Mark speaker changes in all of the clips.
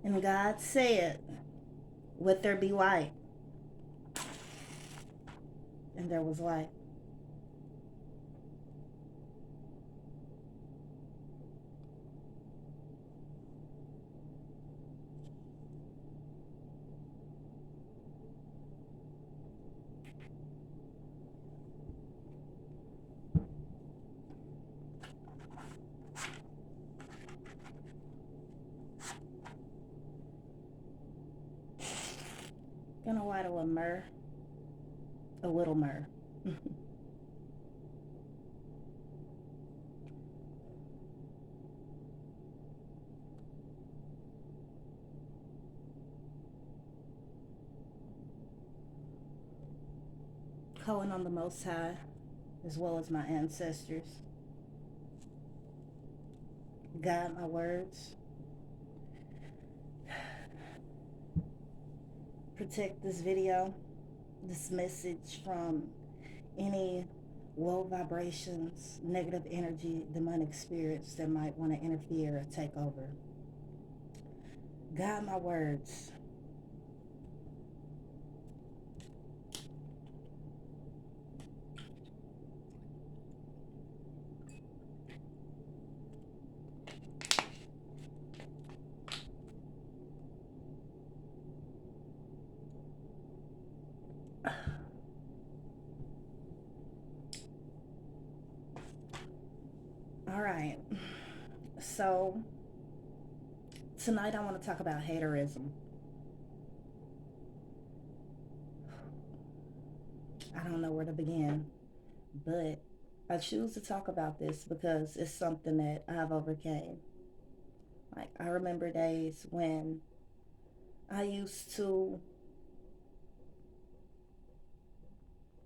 Speaker 1: And God said, let there be light. And there was light. Gonna light a myrrh, a little myrrh. Calling on the Most High, as well as my ancestors. Guide my words. Protect this video, this message from any low vibrations, negative energy, demonic spirits that might want to interfere or take over. Guide my words. All right. So, tonight I want to talk about haterism. I don't know where to begin, but I choose to talk about this because it's something that I've overcame. Like, I remember days when I used to,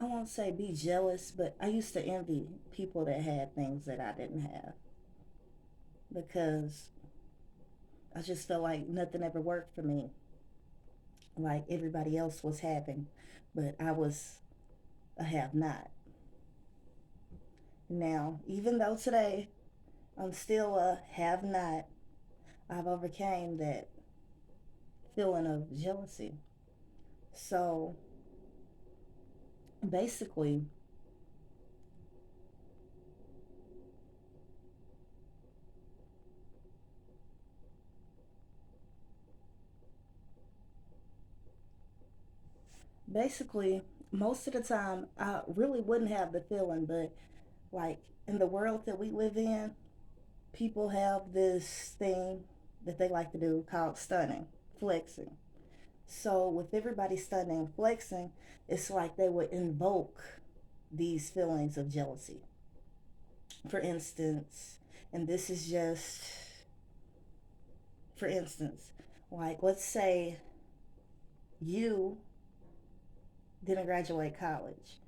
Speaker 1: I won't say be jealous, but I used to envy people that had things that I didn't have because I just felt like nothing ever worked for me, like everybody else was having, but I was a have not. Now, even though today I'm still a have not, I've overcame that feeling of jealousy. So basically, basically, most of the time, I really wouldn't have the feeling, but like in the world that we live in, people have this thing that they like to do called stunning, flexing. So with everybody stunning and flexing, it's like they would invoke these feelings of jealousy. For instance, and this is just for instance, like let's say you didn't graduate college,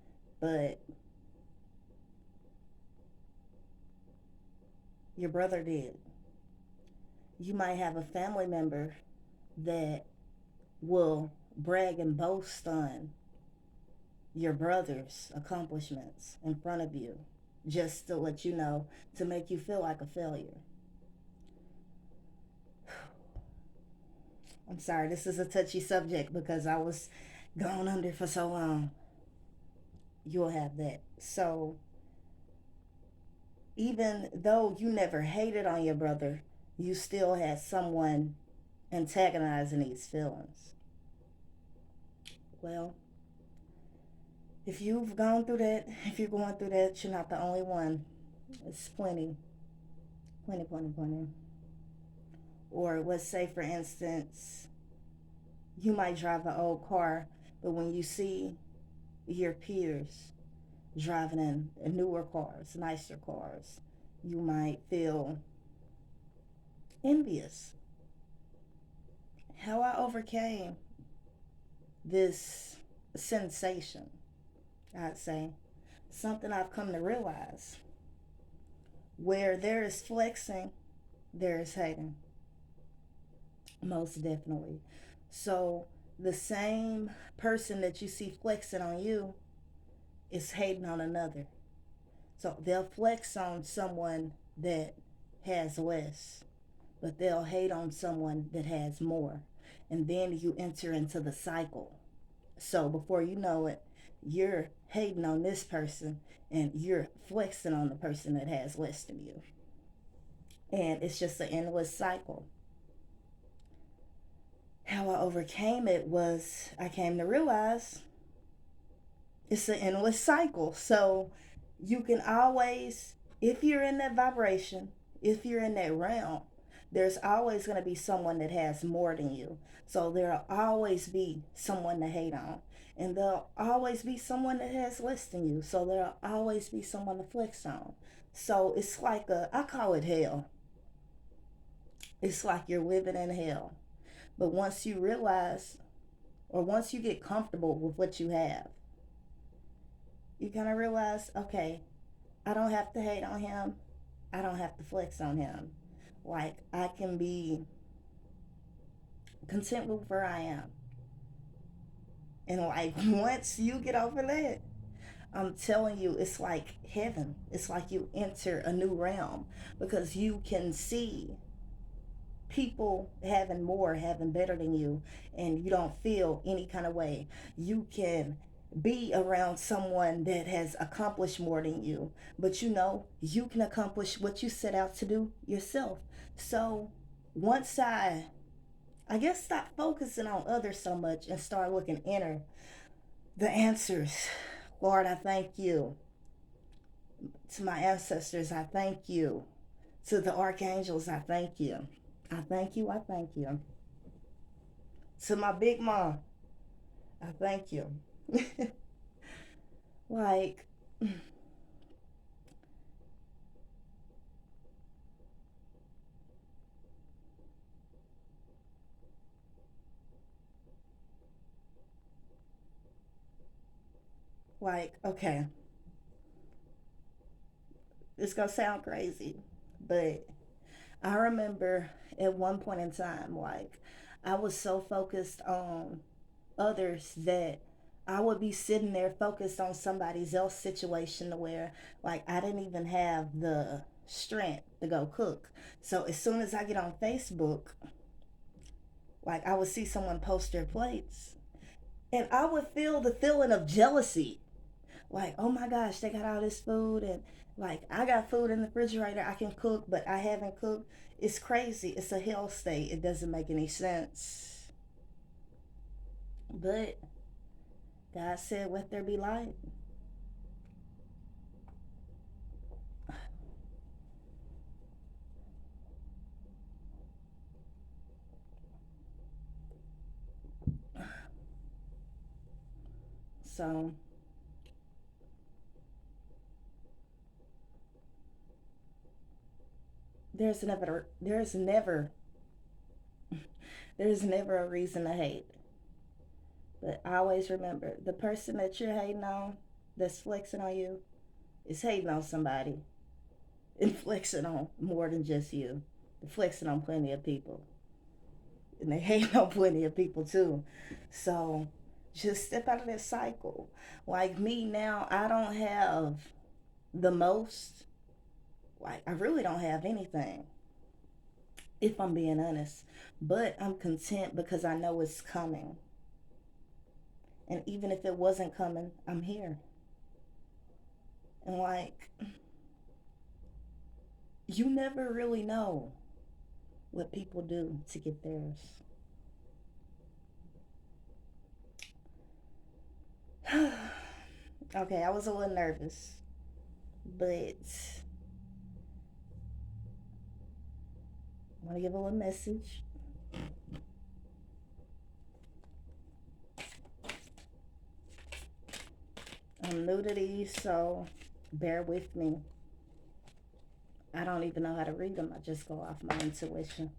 Speaker 1: but your brother did. You might have a family member that will brag and boast on your brother's accomplishments in front of you just to let you know, to make you feel like a failure. I'm sorry, this is a touchy subject because I was gone under for so long. You'll have that. So, even though you never hated on your brother, you still had someone antagonizing these feelings. Well, if you've gone through that, if you're going through that, you're not the only one. It's plenty, plenty, plenty, plenty. Or let's say, for instance, you might drive an old car, but when you see your peers driving in newer cars, nicer cars, you might feel envious. How I overcame this sensation, I'd say, something I've come to realize, where there is flexing, there is hating. Most definitely. So the same person that you see flexing on you is hating on another. So they'll flex on someone that has less, but they'll hate on someone that has more. And then you enter into the cycle. So before you know it, you're hating on this person and you're flexing on the person that has less than you. And it's just an endless cycle. How I overcame it was I came to realize it's an endless cycle. So you can always, if you're in that vibration, if you're in that realm, there's always going to be someone that has more than you. So there'll always be someone to hate on. And there'll always be someone that has less than you. So there'll always be someone to flex on. So it's like I call it hell. It's like you're living in hell. But once you realize, or once you get comfortable with what you have, you kind of realize, okay, I don't have to hate on him. I don't have to flex on him. Like, I can be content with where I am. And, like, once you get over that, I'm telling you, it's like heaven. It's like you enter a new realm because you can see people having more, having better than you, and you don't feel any kind of way. You can be around someone that has accomplished more than you, but you know you can accomplish what you set out to do yourself. So once I guess stop focusing on others so much and start looking inner, the answers. Lord, I thank you. To my ancestors, I thank you. To the archangels, I thank you. I thank you. I thank you. To my big mom, I thank you. Like, okay, it's gonna sound crazy, but I remember at one point in time, like, I was so focused on others that I would be sitting there focused on somebody else's situation to where, like, I didn't even have the strength to go cook. So as soon as I get on Facebook, like, I would see someone post their plates and I would feel the feeling of jealousy. Like, oh my gosh, they got all this food, and like, I got food in the refrigerator, I can cook, but I haven't cooked. It's crazy. It's a hell state. It doesn't make any sense. But God said, let there be light. So there's never a reason to hate. But I always remember the person that you're hating on, that's flexing on you, is hating on somebody and flexing on more than just you. They're flexing on plenty of people. And they hate on plenty of people too. So just step out of that cycle. Like me now, I don't have the most, like, I really don't have anything, if I'm being honest. But I'm content because I know it's coming. And even if it wasn't coming, I'm here. And like, you never really know what people do to get theirs. Okay, I was a little nervous, but I want to give a little message. I'm new to these, so bear with me. I don't even know how to read them. I just go off my intuition.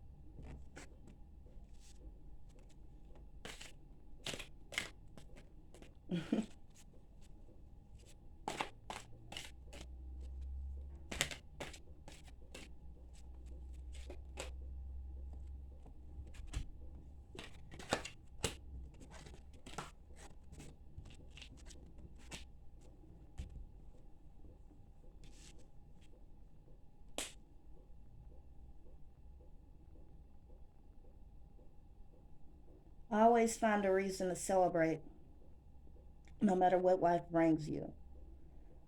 Speaker 1: Always find a reason to celebrate, no matter what life brings you.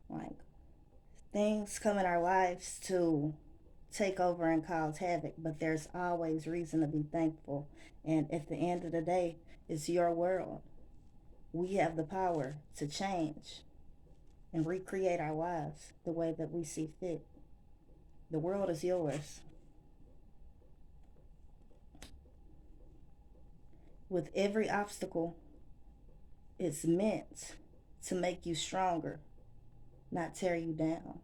Speaker 1: Like, things come in our lives to take over and cause havoc, but there's always reason to be thankful. And at the end of the day, it's your world. We have the power to change and recreate our lives the way that we see fit. The world is yours. With every obstacle, it's meant to make you stronger, not tear you down.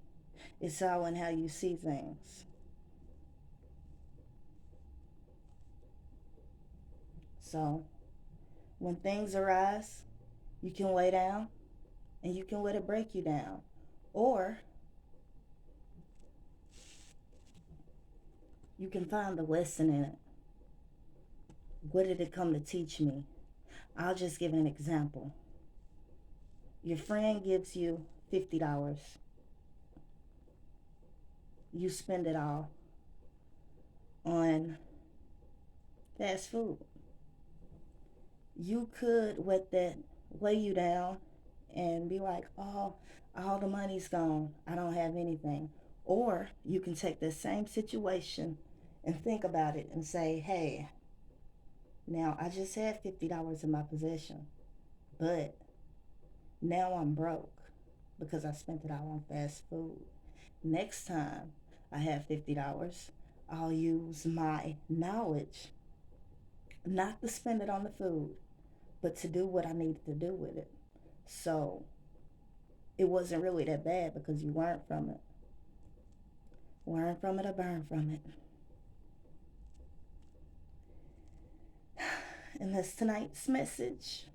Speaker 1: It's all in how you see things. So, when things arise, you can lay down and you can let it break you down. Or you can find the lesson in it. What did it come to teach me? I'll just give an example. Your friend gives you $50. You spend it all on fast food. You could let that weigh you down and be like, oh, all the money's gone. I don't have anything. Or you can take the same situation and think about it and say, hey, now I just had $50 in my possession, but now I'm broke because I spent it all on fast food. Next time I have $50, I'll use my knowledge not to spend it on the food, but to do what I needed to do with it. So it wasn't really that bad because you learned from it. Learn from it or burn from it. And that's tonight's message.